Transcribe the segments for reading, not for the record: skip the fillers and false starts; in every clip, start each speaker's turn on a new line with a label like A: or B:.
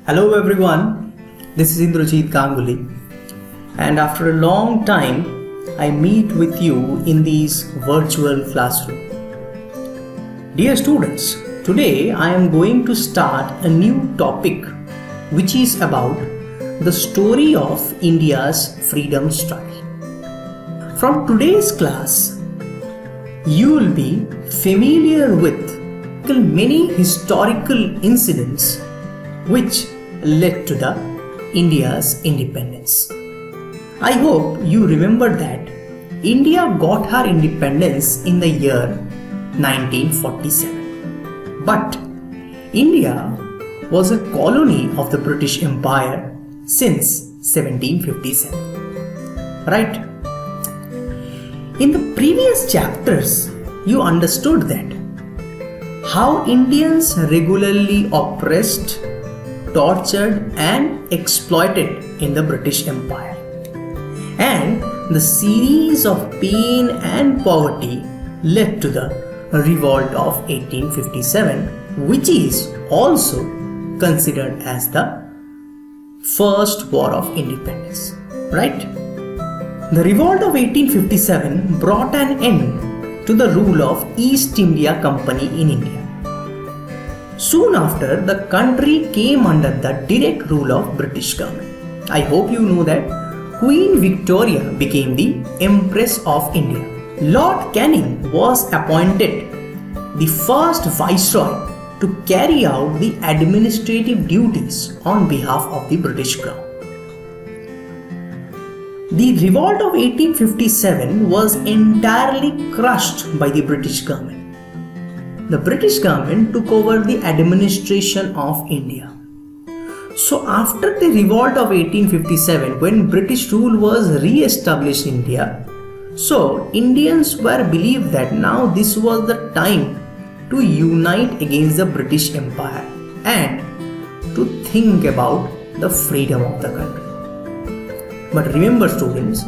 A: Hello everyone, this is Ganguly, and after a long time I meet with you in this virtual classroom. Dear students, today I am going to start a new topic which is about the story of India's freedom struggle. From today's class, you will be familiar with many historical incidents which led to the India's independence. I hope you remember that India got her independence in the year 1947. But India was a colony of the British Empire since 1757. Right? In the previous chapters, you understood that how Indians regularly oppressed, tortured and exploited in the British Empire, and the series of pain and poverty led to the Revolt of 1857, which is also considered as the first war of independence, right? The Revolt of 1857 brought an end to the rule of East India Company in India. Soon after, the country came under the direct rule of British government. I hope you know that Queen Victoria became the Empress of India. Lord Canning was appointed the first Viceroy to carry out the administrative duties on behalf of the British Crown. The Revolt of 1857 was entirely crushed by the British government. The British government took over the administration of India. So after the Revolt of 1857, when British rule was re-established in India, so Indians were believed that now this was the time to unite against the British Empire and to think about the freedom of the country. But remember students,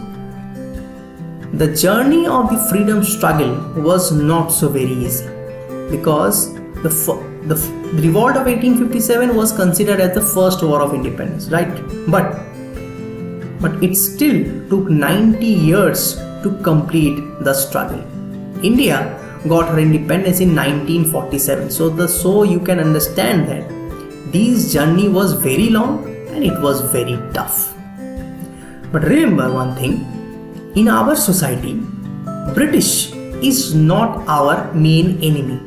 A: the journey of the freedom struggle was not so very easy, because the Revolt of 1857 was considered as the first war of independence, right? But it still took 90 years to complete the struggle. India got her independence in 1947. So you can understand that this journey was very long and it was very tough. But remember one thing, in our society, British is not our main enemy.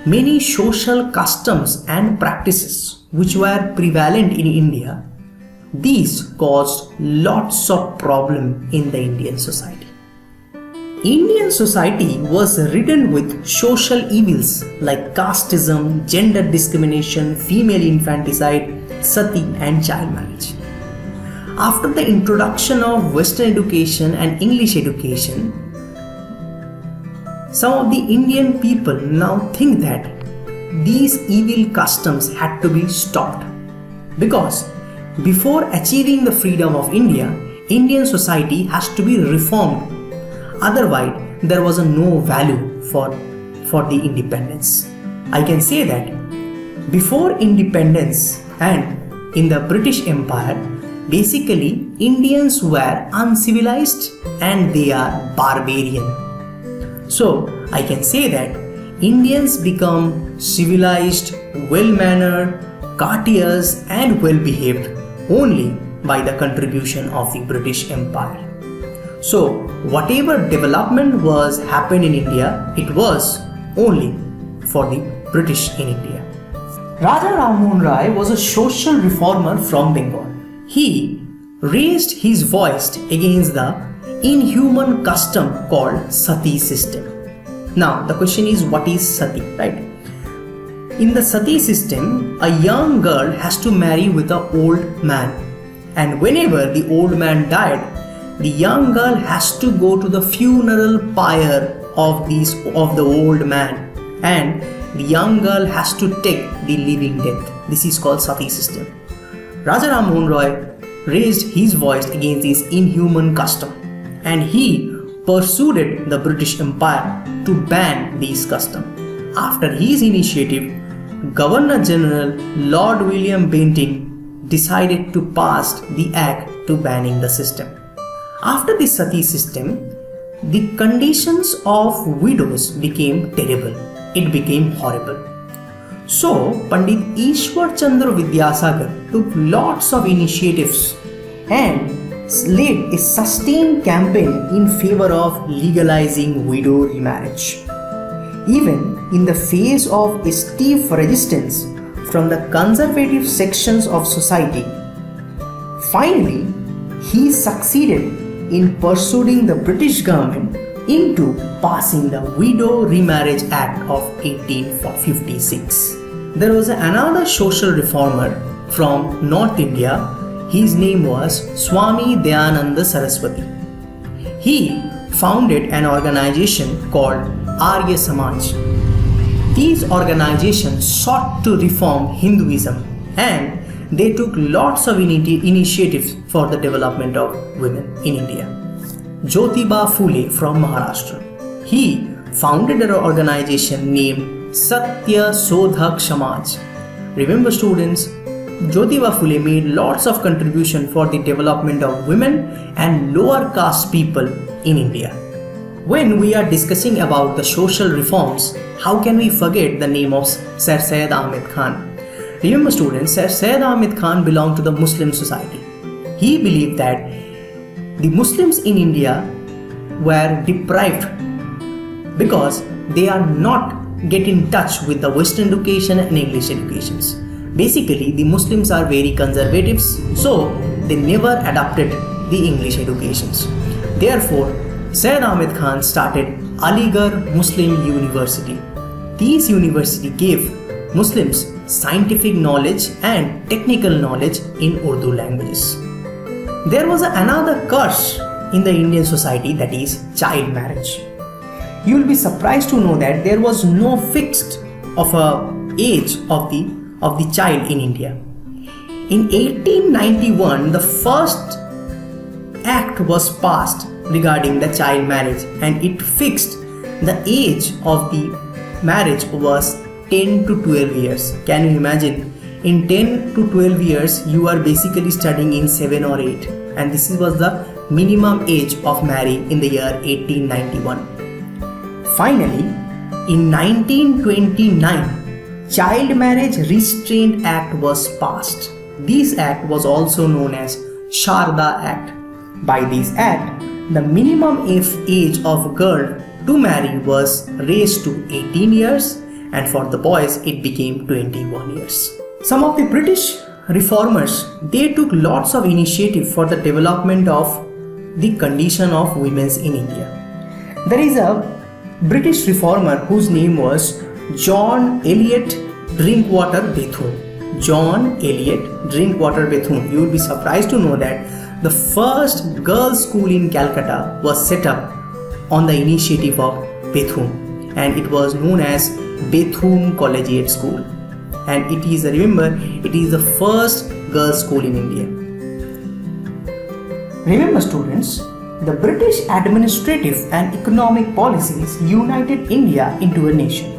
A: Many social customs and practices which were prevalent in India, these caused lots of problem in the Indian society. Indian society was ridden with social evils like casteism, gender discrimination, female infanticide, sati and child marriage. After the introduction of Western education and English education, some of the Indian people now think that these evil customs had to be stopped, because before achieving the freedom of India, Indian society has to be reformed. Otherwise, there was no value for the independence. I can say that before independence and in the British Empire, basically Indians were uncivilized and they are barbarian. So I can say that Indians become civilized, well-mannered, courteous and well-behaved only by the contribution of the British Empire. So whatever development was happened in India, it was only for the British in India. Raja Ram Mohan Rai was a social reformer from Bengal. He raised his voice against the inhuman custom called sati system. Now the question is, what is sati, right? In the sati system, a young girl has to marry with an old man, and whenever the old man died, the young girl has to go to the funeral pyre of the old man, and the young girl has to take the living death. This is called sati system. Raja Ram Mohan Rai raised his voice against this inhuman custom, and he persuaded the British Empire to ban these customs. After his initiative, Governor General Lord William Bentinck decided to pass the act to banning the system. After the sati system, the conditions of widows became terrible. It became horrible. So, Pandit Ishwar Chandra Vidyasagar took lots of initiatives and led a sustained campaign in favor of legalizing widow remarriage. Even in the face of a stiff resistance from the conservative sections of society, finally he succeeded in persuading the British government into passing the Widow Remarriage Act of 1856. There was another social reformer from North India. His name was Swami Dayananda Saraswati. He founded an organization called Arya Samaj. These organizations sought to reform Hinduism and they took lots of initiatives for the development of women in India. Jyotiba Phule from Maharashtra. He founded an organization named Satya Sodhak Samaj. Remember students, Jyotiba Phule made lots of contribution for the development of women and lower caste people in India. When we are discussing about the social reforms, how can we forget the name of Sir Syed Ahmed Khan? Remember students, Sir Syed Ahmed Khan belonged to the Muslim society. He believed that the Muslims in India were deprived because they are not getting in touch with the Western education and English educations. Basically, the Muslims are very conservative, so they never adopted the English educations. Therefore, Syed Ahmed Khan started Aligarh Muslim University. This university gave Muslims scientific knowledge and technical knowledge in Urdu languages. There was another curse in the Indian society, that is child marriage. You will be surprised to know that there was no fixed of a age of the child in India. In 1891, the first act was passed regarding the child marriage and it fixed the age of the marriage was 10 to 12 years. Can you imagine? In 10 to 12 years, you are basically studying in 7 or 8 and this was the minimum age of marriage in the year 1891. Finally, in 1929, Child Marriage Restraint Act was passed. This act was also known as Sharda Act. By this act, the minimum age of girl to marry was raised to 18 years and for the boys it became 21 years. Some of the British reformers, they took lots of initiative for the development of the condition of women in India. There is a British reformer whose name was John Eliot Drinkwater Bethune. John Eliot Drinkwater Bethune. You will be surprised to know that the first girls' school in Calcutta was set up on the initiative of Bethune and it was known as Bethune Collegiate School. And it is, remember, it is the first girls' school in India. Remember students, the British administrative and economic policies united India into a nation.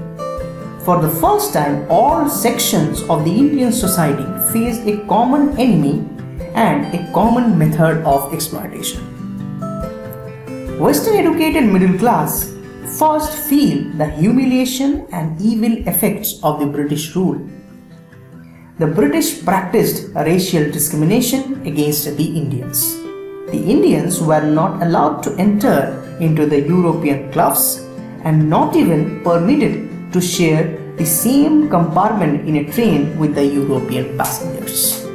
A: For the first time, all sections of the Indian society faced a common enemy and a common method of exploitation. Western educated middle class first feel the humiliation and evil effects of the British rule. The British practiced racial discrimination against the Indians. The Indians were not allowed to enter into the European clubs and not even permitted to share the same compartment in a train with the European passengers.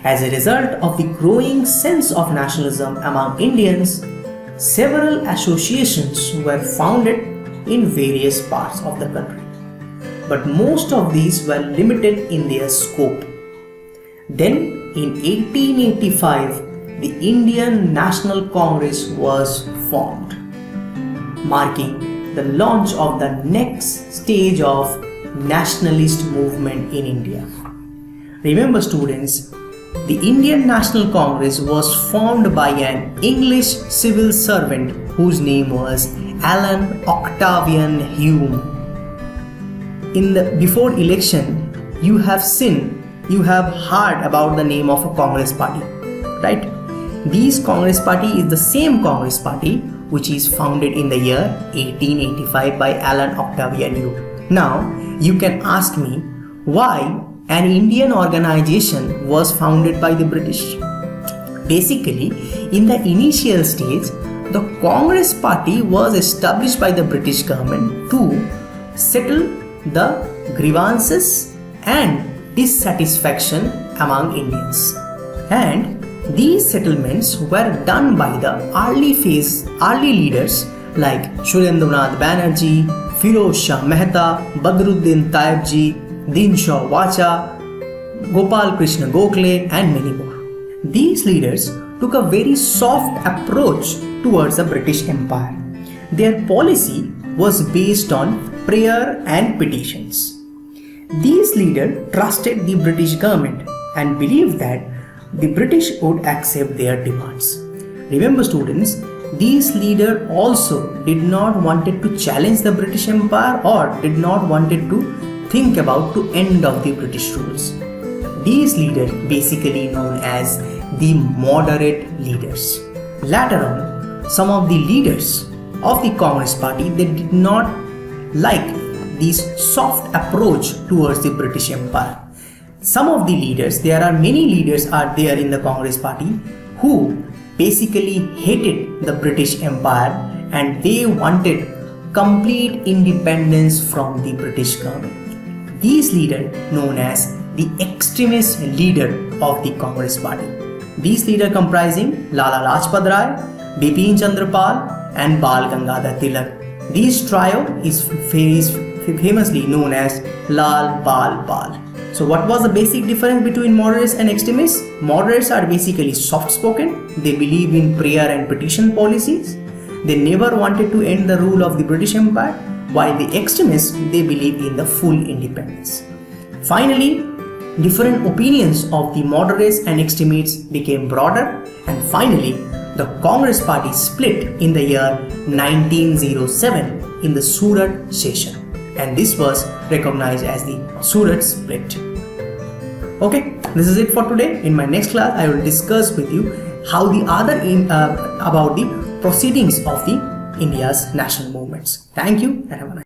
A: As a result of the growing sense of nationalism among Indians, several associations were founded in various parts of the country. But most of these were limited in their scope. Then in 1885, the Indian National Congress was formed, marking the launch of the next stage of nationalist movement in India. Remember students, the Indian National Congress was formed by an English civil servant whose name was Alan Octavian Hume. Before election, you have seen you have heard about the name of a Congress party, right? This Congress party is the same Congress party which is founded in the year 1885 by Alan Octavian Hume. Now, you can ask me why an Indian organization was founded by the British. Basically, in the initial stage, the Congress party was established by the British government to settle the grievances and dissatisfaction among Indians. And these settlements were done by the early leaders like Surendranath Banerjee, Firoz Shah Mehta, Badruddin Taibji, Dinshaw Wacha, Gopal Krishna Gokhale, and many more. These leaders took a very soft approach towards the British Empire. Their policy was based on prayer and petitions. These leaders trusted the British government and believed that the British would accept their demands. Remember students, these leaders also did not wanted to challenge the British Empire or did not wanted to think about to end of the British rules. These leaders basically known as the moderate leaders. Later on, some of the leaders of the Congress party, they did not like this soft approach towards the British Empire. Some of the leaders, there are many leaders are there in the Congress party who basically hated the British Empire and they wanted complete independence from the British government. These leaders known as the extremist leader of the Congress party. These leaders comprising Lala Lajpat Rai, Bipin Chandra Pal and Bal Gangadhar Tilak. This trio is famously known as Lal Bal Pal. So what was the basic difference between moderates and extremists? Moderates are basically soft-spoken. They believe in prayer and petition policies. They never wanted to end the rule of the British Empire, while the extremists, they believe in the full independence. Finally, different opinions of the moderates and extremists became broader, and finally, the Congress party split in the year 1907 in the Surat session. And this was recognized as the Surat split. Okay, this is it for today. In my next class, I will discuss with you how the about the proceedings of the India's national movements. Thank you and have a nice day.